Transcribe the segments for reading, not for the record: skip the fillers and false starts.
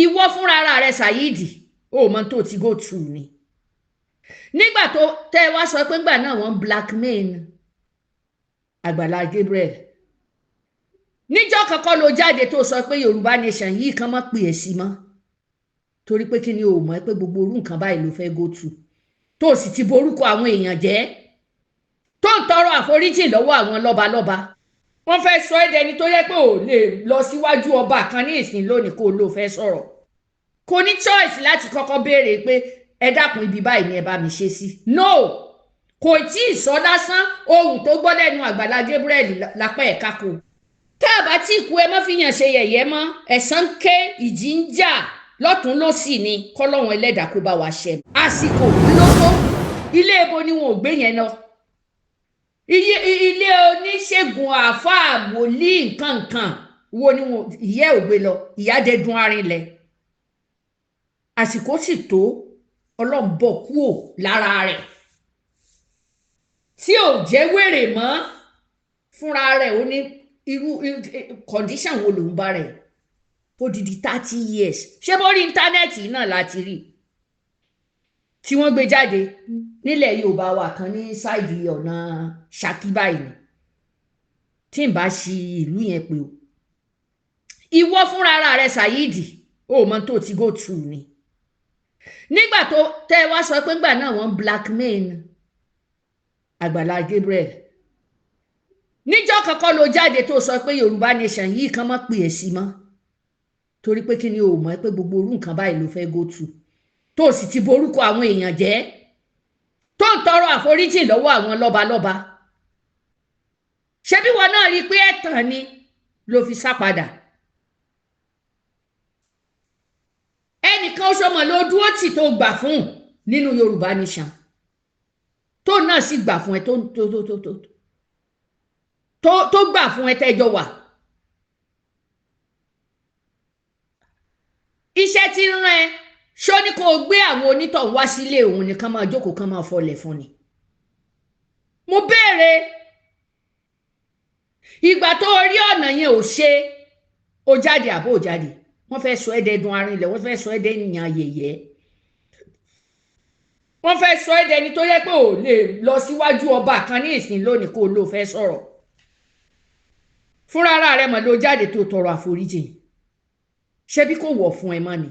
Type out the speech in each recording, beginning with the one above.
ìwọ fúnra ara rẹ Saheed ó mọ tó ti go through ni nígbà tó tẹ́ wá sọ pé ńgbà náà wọ́n blackmail Agbala Gabriel níjọ́ kankan ló jáde tó sọ pé Yorùbá nation yìí kan mọ́ pè é sí mọ́ torí pé kí ni o mọ̀ pé gbogbo orú nǹkan báyìí ló fẹ́ go through tó sì ti borúkọ àwọn èèyàn jẹ́ tó ń tọrọ àforíjì lọ́wọ́ àwọn lọ́balọ́ba wọ́n fẹ́ sọ ẹ́ dẹni tó yẹ pé ò lè lọ síwájú ọba kan ní ìsìn lónìí kó ló fẹ́ sọ̀rọ̀ kò ní choice láti kọ́kọ́ béèrè pé ẹ dákun ibi báyìí ni ẹ bá mi ṣe sí no kò tí ì sọ lásán ohun tó gbọ́ lẹ́nu Agbala Gabriel lápá ẹ̀ka kò tá a bá tí kú ẹ má fi yàn ṣe yẹ̀yẹ́ mọ́ ẹ̀san ké ìjì ń jà lọ́tún lósì ni kọ́lọ́hún ẹlẹ́dàá kó bá wa ṣe àsìkò lóko ilé ebo ni wọn ò gbé yẹn lọ ilé oníṣègùn àáfàá wòlíì nǹkan wo ni wọn ìyá ò gbé lọ ìyá dẹdun arinlẹ̀ àsìkò sì tó ọlọ́mbọ̀ kúò lára rẹ̀ tí ò jẹ́ wèrè mọ́ fúnra rẹ̀ ó ní irú condition wo ló ń bá rẹ̀ ó di 30 years ṣé bó rí íńtánẹ́ẹ̀tì náà láti rí tí wọ́n gbé jáde nílẹ̀ Yorùbá wa kan ní ṣáìdì ọ̀nà Ṣakí báyìí tí n bá ṣi ìlú yẹn pé o ìwọ fúnra ara rẹ̀ Saheed ó mọ tó ti go through ni nígbà tó tẹ́ wá sọ pé ńgbà náà wọ́n blackmail Agbala Gabriel níjọ́ kankan ló jáde tó sọ pé Yorùbá nation yìí kan mọ́ pè é sí mọ́ torí pé kí ni o mọ̀ pé gbogbo orú nǹkan báyìí ló fẹ́ go through tó sì ti borúkọ àwọn èèyàn jẹ́ tó ń tọrọ àforíjì lọ́wọ́ àwọn lọ́balọ́ba ṣebí wọn náà rí i pé ẹ̀tàn ni ló fi sá padà ẹnìkan sọmọ ló dúró tì tó gbà fún nínú Yorùbá nation tó náà sì gbà fún ẹ tó gbà fún ẹ tẹ́jọ wà iṣẹ́ tí ń rán ẹ ṣó ní kó gbé àwọn onítọ̀hún wá sílé òun nìkan máa jókòó kan máa fọlẹ̀ fún ni mo béèrè ìgbà tó rí ọ̀nà yẹn ò ṣe ó jáde àbó ò jáde wọ́n fẹ́ sọ ẹ́ dẹdun arinlẹ̀ wọ́n fẹ́ sọ ẹ́ dẹ́nìyàn yẹ̀yẹ́ wọ́n fẹ́ sọ ẹ́ dẹni tó yẹ pé ò lè lọ síwájú ọba kan ní ìsìn lónìí kó ló fẹ́ sọ̀rọ̀ fúnra ara rẹ̀ mọ̀ ló jáde tó tọrọ àforíjì ṣebí kò wọ̀ fún ẹ mọ́ ni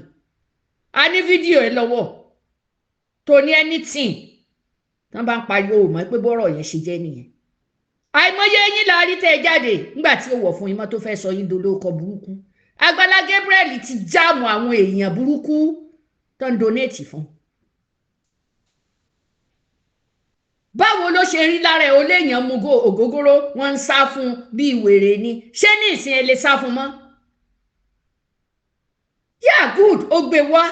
a ní fídíò ẹ lọ́wọ́ tó ní anything tán bá ń pariwo mọ́ pé bọ́rọ̀ yẹn ṣe jẹ́ nìyẹn àìmọye yín la rí tẹ́ ẹ jáde nígbà tí ó wọ̀ fún yín mọ́ tó fẹ́ sọ yín dolóko burúkú Agbala Gabriel ti jáàmù àwọn èèyàn burúkú tó ń donate fún báwo ló ṣe rí lára ẹ ó léèyàn mú ògógóró wọn ń sá fún bí wèrè ni ṣé ní ìsìn ẹ lè sá fún mọ́ yeah good ó gbé wá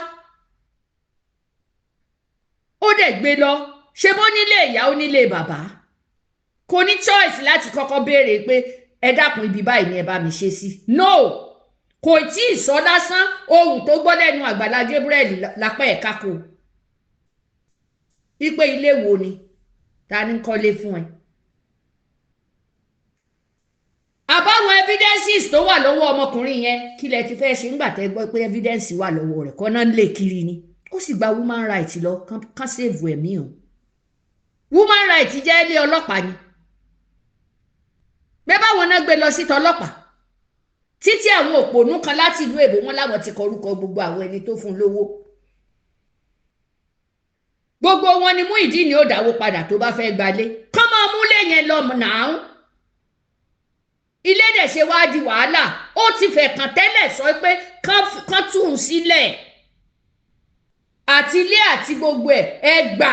ó dẹ̀ gbé lọ ṣe bó nílé ìyá ó nílé bàbá kò ní choice láti kọ́kọ́ béèrè pé ẹ dákun ibi báyìí ni ẹ bá mi ṣe sí no kò tí ì sọ lásán ohun tó gbọ́ lẹ́nu Agbala Gabriel lápá ẹ̀ka kò wípé ilé wo ni ta ní kọ́lé fún ẹ àbáwọn evidences tó wà lọ́wọ́ ọmọkùnrin yẹn kí lẹ ti fẹ́ ṣe ńgbà tẹ́ gbọ́ pé evidence wà lọ́wọ́ rẹ̀ kọ́ náà lè kiri ni ó sì gba woman right lọ kán sèvù ẹ̀mí o woman right jẹ́ ilé ọlọ́pàá ni bẹ́ẹ̀ báwọn náà gbé lọ síta ọlọ́pàá títí àwọn òpònú kan láti ìlú èbó wọn láwọn ti kọrúkọ gbogbo àwọn ẹni tó fún lówó gbogbo wọn ni Muyideen ni ó dáwó padà tó bá fẹ́ gbalé kán máa múlé yẹn lọ náà ilé dẹ̀ ṣe wá di wàhálà ó ti fẹ́ kàn tẹ́lẹ̀ sọ pé kán tún un sílẹ̀ àti ilé àti gbogbo ẹ gbà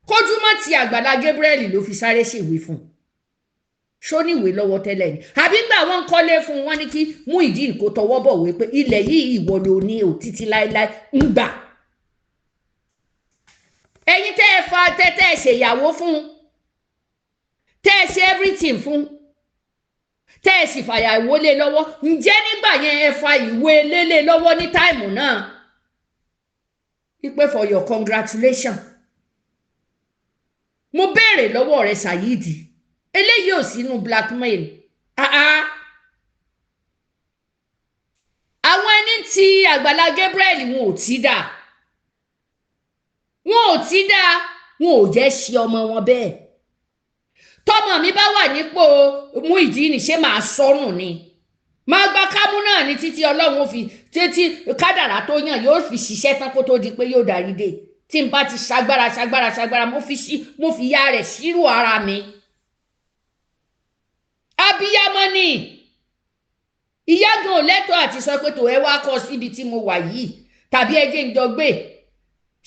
kójúmọ́ ti Agbala Gabriel ló fi sáré ṣèwé fún ṣó níwèé lọ́wọ́ tẹ́lẹ̀ ni àbí gbà wọ́n ń kọ́lé fún wọn ní kí Muyideen kó tọwọ́ bọ̀wé pé ilẹ̀ yìí ìwọ ló ní òtítí láéláé ń gbà ẹ̀yin tẹ́ ẹ fa tẹ́tẹ́ ẹ ṣèyàwó fún tẹ́ ẹ ṣe everything fún tẹ́ ẹ sì fàyàwó lé lọ́wọ́ ǹjẹ́ nígbà yẹn ẹ fa ìwé lélé lọ́wọ́ ní táìmù náà wípé for your congratulation mo béèrè lọ́wọ́ rẹ̀ Saheed eléyìí ò sínú blackmail ti Àgbàlá Gabriel wọn ò tí dà, wọn ò tí dà, wọn ò jẹ́ ṣe ọmọ wọn bẹ́ẹ̀. Tọmọ mi bá wà nípò Muyideen ṣé màá sọnù ni, máa gba kámú náà ní títí Ọlọ́run fi títí kádàrá tó yàn yóò fi ṣiṣẹ́ tán kó tó di pé yóò darí dé. Tí n bá ti ṣagbára mo fi ya rẹ̀ sírò ara mi. Abiyamọ ni ìyá gan ò lẹ́tọ̀ọ́ àti sọ pé tò ẹ wá kọ síbi tí mo wà yìí tàbí ẹ jẹ́ ń jọ gbé.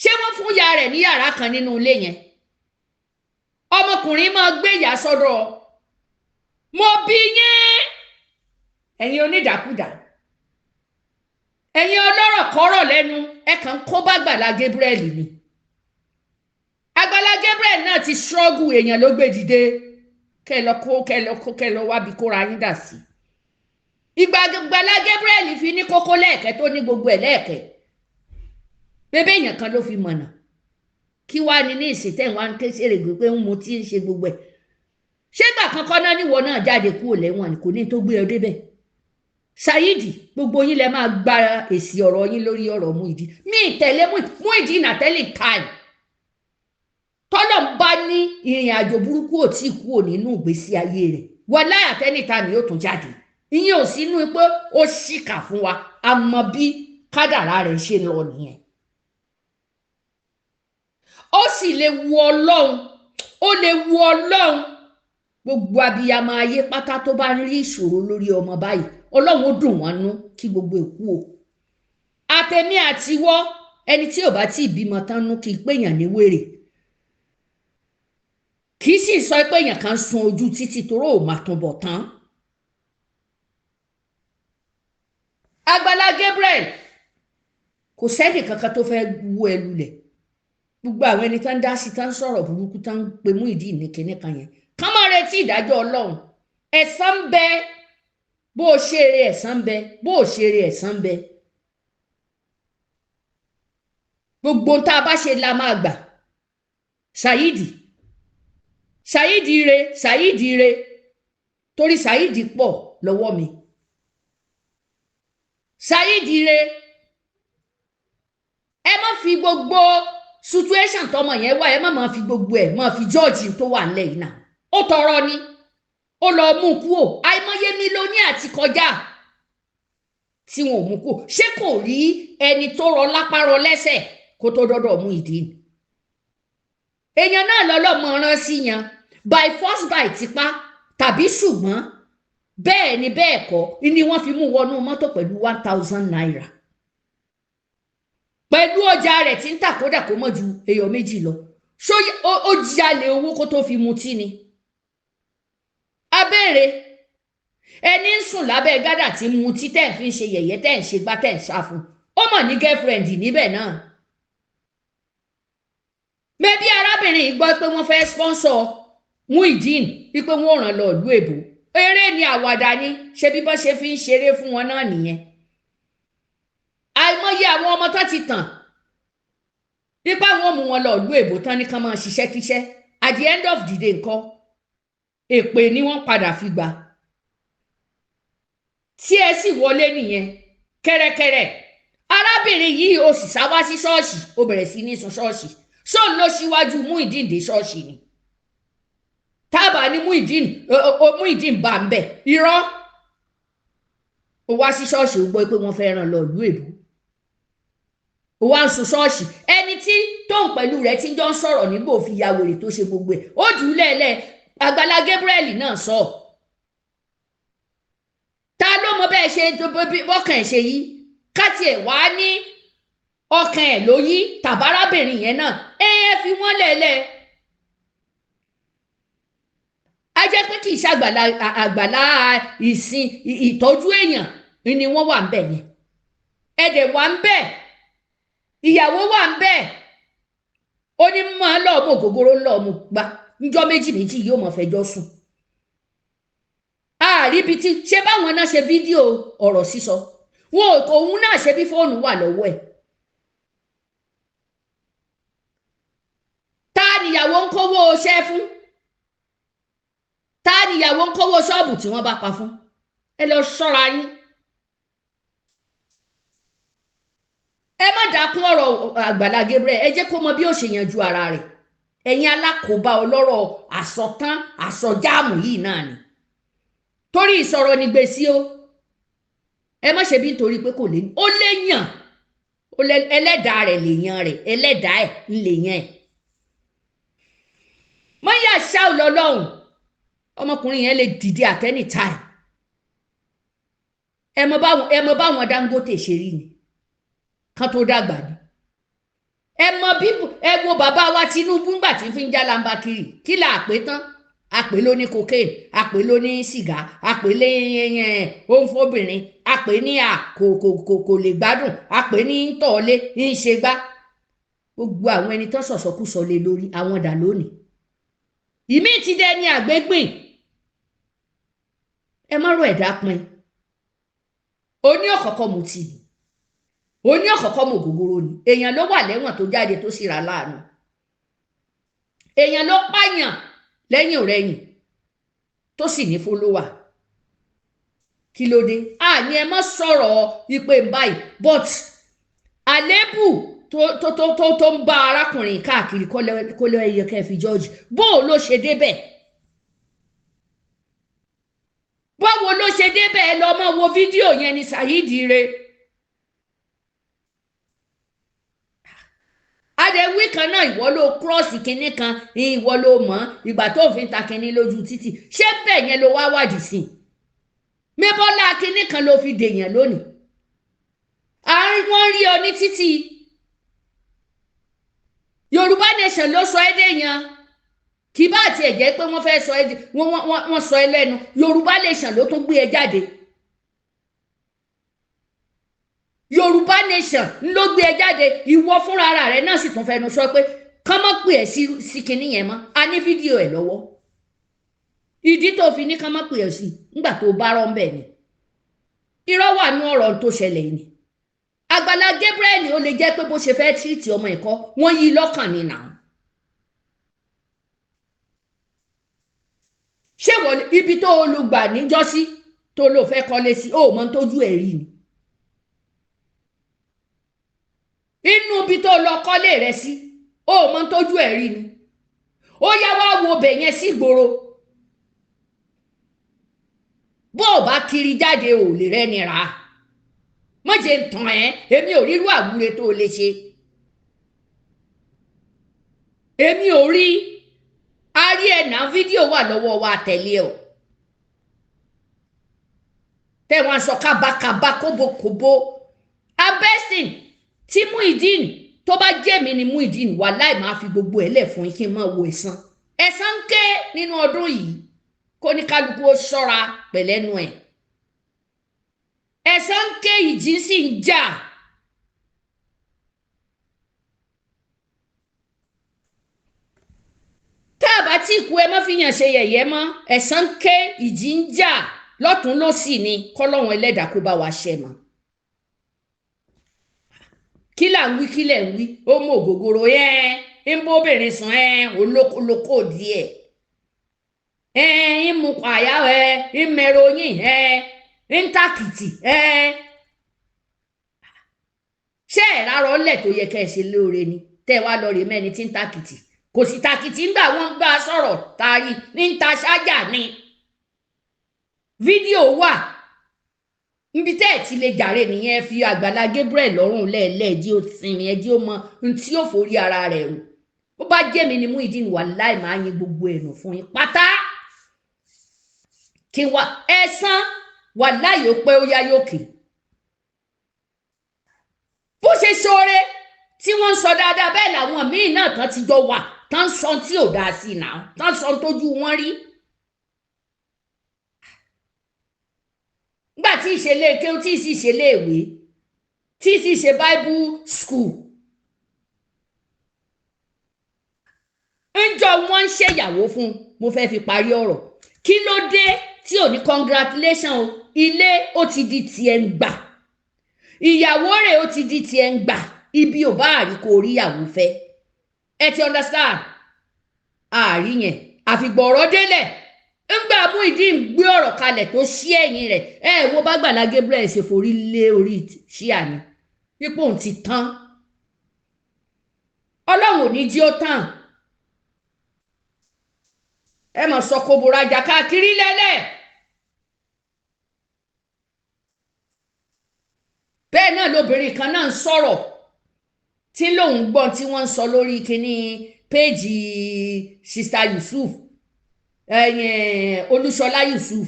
Ṣé wọ́n fún ya rẹ̀ ní yàrá kan nínú ilé yẹn? Ọmọkùnrin máa gbé ìyá sọ́dọ̀. Mo bí yẹn ẹ̀yin onídàkúdà, ẹ̀yin ọlọ́rọ̀ kọ́rọ̀ lẹ́nu, ẹ kàn kó bá Àgbàlá Gabriel ni. Àgbàlá Gabriel náà ti struggle, èèyàn ló gbé dìde. Kẹ́ lọ wábi kóra yín dà sí. Ìgbà Àgbàlá Gabriel fi ní kókó lẹ́ẹ̀kẹ́ tó ní gbogbo ẹ̀ lẹ́ẹ̀kẹ́, bébé èèyàn kan ló fi mọ̀nà. Kí wá ní ìsìtẹ́ wá ń ké sèrè gbé pé ń mu tí ń ṣe gbogbo ẹ̀. Ṣé gbà kankan náà níwọ náà jáde kúrò lẹ́wọ̀n ni, kò ní tó gbé ọ débẹ̀. Saheed, gbogbo yín lẹ máa gba èsì ọ̀rọ̀ yín lórí ọ̀rọ̀ Muyideen. Mi tẹ̀lé Muyideen àtẹ́lẹ̀ time tọ́lọ̀ ń bá ní ìrìn àjò burúkú ò tí kúrò nínú ìgbésí ayé rẹ̀, wàláhì àtẹ́lẹ̀ time yóò tún jáde. Ìyẹn ò sínú pé ó ṣìkà fún wa, a mọ bí kádàrá rẹ̀ ṣe lọ nìyẹn. Ó sì lè wu Ọlọ́run, ó lè wu Ọlọ́run. Gbogbo abiyamọ ayé pátá tó bá rí ìṣòro lórí ọmọ báyìí, Ọlọ́run ó dùn wọ́n nú kí gbogbo èkú o. Àtẹ̀mí àtiwọ́, ẹni tí ò bá tí ì bímọ tán nú kì í péyàn ní wèrè, kì í sì sọ pé èèyàn kan sun ojú títí toró ò máa tún bọ̀ tán. Àgbàlá Gabriel kò sẹ́ni kankan tó fẹ́ wú ẹ lulẹ̀. Gbogbo àwọn ẹni tán dá sí tán sọ̀rọ̀ burúkú tán pe Muyideen ní kinní kan yẹn, kán máa retí ìdájọ́ Ọlọ́run. Ẹ̀san ń bẹ, bó o ṣe eré ẹ̀san ń bẹ, bó o ṣe eré ẹ̀san ń bẹ. Gbogbo tá a bá ṣe la máa gbà. Saheed ire torí Saheed pọ̀ lọ́wọ́ mi. Saheed ire, ẹ má fi gbogbo situation tọmọ yẹn wá, ẹ má fi gbogbo ẹ má fi George tó wà nílẹ̀ yìí náà. Ó tọrọ ni, ó lọ mú kúò. Àìmọye mílíọ̀nì àti kọjá tí wọn ò mú kúò. Ṣé kò rí ẹni tó rọ lápá rọ lẹ́sẹ̀ kó tó dọ́dọ̀ Muyideen? Èèyàn náà lọ́lọ́mọ rán sí yan by force by tipa tàbí ṣùgbọ́n bẹ́ẹ̀ ni bẹ́ẹ̀ kọ́ ni wọ́n fi mú wọnú mọ́tò pẹ̀lú 1000 naira. Pẹ̀lú ọjà rẹ̀ tí ń tà kódà kó mọ̀ ju èèyàn méjì lọ. Ṣó ó jalè owó kó tó fi mutí ni? Abẹ́rẹ́ ẹni ń sùn lábẹ́ gádà tí mutí tẹ̀ ń fi ṣe yẹ̀yẹ́ tẹ̀ ń ṣe gbá tẹ̀ ń sá fún. Ó mọ̀ ní girlfriend níbẹ̀ náà. Mẹ́bí arábìnrin gbọ́ pé wọ́n fẹ́ sponsor Muyideen wípé wọ́n ràn lọ ìlú èbó. Eré ni àwàdà ni, ṣe bí bọ́ ṣe fi ń ṣeré fún wọn náà nìyẹn. Àìmọye àwọn ọmọ tó ti tàn nípa wọn mú wọn lọ ìlú èbó tán ní ká máa ṣiṣẹ́ kíṣẹ́. At the end of the day nǹkan èpè ni wọ́n padà fi gbà. Tí ẹ sì wọlé nìyẹn kẹ́rẹ́kẹ́rẹ́. Arábìnrin yìí ó sì sá wá sí ṣọ́ọ̀ṣì, ó bẹ̀rẹ̀ sí ní sun ṣọ́ọ̀ṣì. Ṣóun ló ṣíwájú Muyideen dé ṣọ́ọ̀ṣì ni? Tábà ní Muyideen bá ń bẹ̀ irọ́. Ó wá sí ṣọ́ọ̀ṣì, ó gbọ́ pé wọ́n fẹ́ ràn lọ ìlú èbó. Ó wá ń sun ṣọ́ọ̀ṣì. Ẹni tí tóun pẹ̀lú rẹ̀ tí jọ ń sọ̀rọ̀ nígbò fi ya wèrè tó ṣe gbogbo ẹ̀. Ó jù ú lẹ́ẹ̀lẹ́. Àgbàlá Gabriel náà sọ. Ta ló mọ bẹ́ẹ̀ ṣe bọ́kàn ẹ̀ ṣe yí? Káti ẹ̀ wá ní ọkàn ẹ̀ ló yí tàbárábìnrin yẹn náà. Ẹ fi wọ́n lẹ́ẹ̀lẹ́. A jẹ́ pé kì í ṣàgbàlá ìsìn ìtọ́jú èèyàn ni wọ́n wà ń bẹ̀ yẹn. Ẹ̀dẹ̀ wà ń bẹ̀, ìyàwó wà ń bẹ̀. Ó ní máa lọ́ọ̀mù ògógóró lọ́ọ̀mù gbá níjọ́ méjì yóò mọ̀ fẹjọ́ sùn. Àríbi tí ṣé báwọn náà ṣe fídíò ọ̀rọ̀ sísọ, òun náà ṣe bí fóònù wà lọ́wọ́ ẹ̀. Ta níyàwó ń kówó ṣẹ́ fún? Ta níyàwó ń kówó ṣọ́ọ̀bù tí wọ́n bá pa fún? Ẹ lọ ṣọ́ra yín. ẹ má dákún ọ̀rọ̀ Àgbàlá Gabriel, ẹ jẹ́ kó mọ bí ó ṣe yanjú ara rẹ̀. Ẹ̀yin alákòóbá ọlọ́rọ̀ àsọtán àsọjáàmù yìí náà ni. Torí ìsọ̀rọ̀ ní gbèsè o, ẹ má ṣe bí nítorí pé kò lè ní, ó léyàn, ẹlẹ́dàá rẹ̀ lèyàn rẹ̀, ẹlẹ́dàá ẹ̀ ń lèyàn ẹ̀. Mọ́yà ṣáù lọ́lọ́hùn, ọmọkùnrin yẹn lè dìde at any time. Ẹ mọ báwọn Dangote ṣe rí ni kan tó dàgbà ni. Ẹ wo bàbá wa Tinubu ńgbà tí fi ń já lamba kiri, kí là àpè tán? Àpè ló ní cocaine, àpè ló ní sìgá, àpè lé ohun fóbìnrin, àpè ní kò lè gbádùn, àpè ní tọ̀ọ́lé ń ṣe gbá. Gbogbo àwọn ẹni tó sọ̀sọ̀kúsọ lé lórí àwọn dà lónìí. Ìmí ti dẹ ní àgbégbìn. Ẹ má rò ẹ̀dá pin. Oní ọ̀kọ̀ọ̀kan mu tì ní, oní ọ̀kọ̀ọ̀kan mu ògógóró ni. Èèyàn ló wà lẹ́wọ̀n tó jáde tó sì rà láàánú. Èèyàn ló pààyàn lẹ́yìn ọ̀rẹ́yìn tó sì ní fólówà. Kí ló dé? Àní ẹ má sọ̀rọ̀ ìpè báyìí, but àlébù tó ń bá arákùnrin káàkiri kó lọ ẹyẹ kẹ́ fi jọ́ọ̀jì. Bó ló ṣe débẹ̀? Báwo ló ṣe débẹ̀? Ẹ lọ máa wo fídíò yẹn ní Saheed re. Adéwì kan náà ìwọ ló kírọ́ọ̀sì kinní kan, ìwọ ló mọ̀ ìgbà tó fi ń ta kinní lójú títì. Ṣé bẹ́ẹ̀ yẹn ló wá wádìí sí i? Mébọ́lá kinní kan ló fi dèèyàn lónìí. Wọ́n rí ọ ní títì. Yorùbá Nation ló sọ ẹ́ dèèyàn. Kì bá tiẹ̀ jẹ́ pé wọ́n fẹ́ sọ ẹ́, wọ́n sọ ẹ́ lẹ́nu. Yorùbá Nation ló tún gbé ẹ jáde. Yorùbá Nation ló gbé ẹ jáde. Ìwọ fúnra ara rẹ náà sì tún fẹnu sọ pé kán mọ́ pè ẹ́ sí kinní yẹn mọ́. A ní fídíò ẹ̀ lọ́wọ́. Ìdí tó fi ní kán mọ́ pè ẹ́ sí nígbà tó bá rọ́ ń bẹ̀ ni. Irọ́ wà ní ọ̀rọ̀ tó ṣẹlẹ̀ ni. Àgbàlá Gabriel ó lè jẹ́ pé bó ṣe fẹ́ tírìtì ọmọ ẹ̀kọ́ wọ́n yí lọ́kàn ni nà. Ṣé wọ́n ibi tó olùgbà níjọ́sí tó lò fẹ́ kọ́lé sí ó mọ tójú ẹ̀ rí ni? Inú ibi tó lọ kọ́lé rẹ̀ sí ó mọ tójú ẹ̀ rí ni? Ó yá wá wo bẹ̀ yẹn sí ìgboro. Bó o bá kiri jáde ò lè rẹ́ni rà á. Má jẹ́ tàn ẹ́, èmi ò rírú àwúre tó lè ṣe. Èmi ò rí. A rí ẹ̀nà fídíò wà lọ́wọ́ wa tẹ̀lé ọ. Tẹ̀wọ̀n sọ kábàkàbà kóbókóbó. Abẹ́sìn tí Muyideen tó bá jẹ́ mi ni Muyideen wàláì máa fi gbogbo ẹ̀ lẹ̀ fún yín kí n máa wo ẹ̀san. Ẹ̀san ń ké nínú ọdún yìí kó ní kálukú ó ṣọ́ra pẹ̀lẹ́nu ẹ̀. Ẹ̀san ń ké, ìjì sì ń jà. Tá a bá tí kú ẹ má fi yàn ṣe yẹ̀yẹ́ mọ́. Ẹ̀san ń ké, ìjì ń jà lọ́tún lósì ni kọ́lọ́hun ẹlẹ́dàá kó bá wa ṣẹ mọ́. Kí là ń wí, kí lẹ̀ ń wí? Ó mọ ògógóró ń bóbìnrin sùn olóko díẹ̀. Ń mu pàyà ń mẹrọyìn ń tàkìtì. Ṣé ẹ̀ rárọ̀ lẹ̀ tó yẹ kẹ́ ẹ ṣe lóore ni? Tẹ́ wá lọ rè mẹ́ni tí ń tàkìtì. Kò sí tàkìtì ńgbà wọ́n gbà sọ̀rọ̀ tari ní ta ṣájà ni. Fídíò wà. Níbi tẹ́ ẹ̀ ti lè jàre nìyẹn fi Àgbàlá Gabriel lọ́rùn lẹ́ẹ̀lẹ́ jí ó sinmi ẹ jí ó mọ tí ó forí ara rẹ̀ rò. Bó bá jẹ́ mi ni Muyideen wàláì máa yin gbogbo ẹ̀nù fún yín pátá. Kí wá ẹ̀san wàláì ó pẹ́ ó yá yókè. Bó ṣe ṣoore tí wọ́n ń sọ dáadáa bẹ́ẹ̀ làwọn míì náà tán ti jọ wà tán sọ tí ò dáa sí náà tán sọ tójú wọn rí. Nígbà tí ìṣẹ̀lẹ̀ kéwú tí sì ṣẹlẹ̀ ìwé tí sì ṣe Bible school. Ńjọ́ wọ́n ń ṣèyàwó fún mo fẹ́ fi parí ọ̀rọ̀. Kí ló dé tí ò ní congratulation o? Ilé ó ti di tiẹ̀ ń gbà. Ìyàwó rẹ̀ ó ti di tiẹ̀ ń gbà. Ibi ò bá àrí kò rí ìyàwó fẹ́. Ẹ ti understand? Àrí yẹn àfìgbọ̀rọ̀ délẹ̀. Ńgbà Muyideen gbé ọ̀rọ̀ kalẹ̀ tó ṣí ẹ̀yìn rẹ̀. Wo bá Àgbàlá Gabriel ṣe forí lé orí ṣíà ni. ipò òun ti tán ọlọ́run ò ní jí ó tán ẹ mọ̀ sọ kòbòrajà káàkiri lẹ́lẹ̀ bẹ́ẹ̀ náà lobìnrin kan náà ń sọ̀rọ̀ tí lòun gbọ́ tí wọ́n ń sọ lórí kíní péèjì sista Yusuf Olúṣọlá Yusuf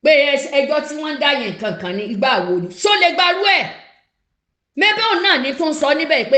pé ẹjọ́ tí wọ́n ń dá yẹn kankan ní ìgbà wo ni ṣó lè gbarú ẹ̀ mẹ́bẹ́ òun náà ní tó ń sọ níbẹ̀ pé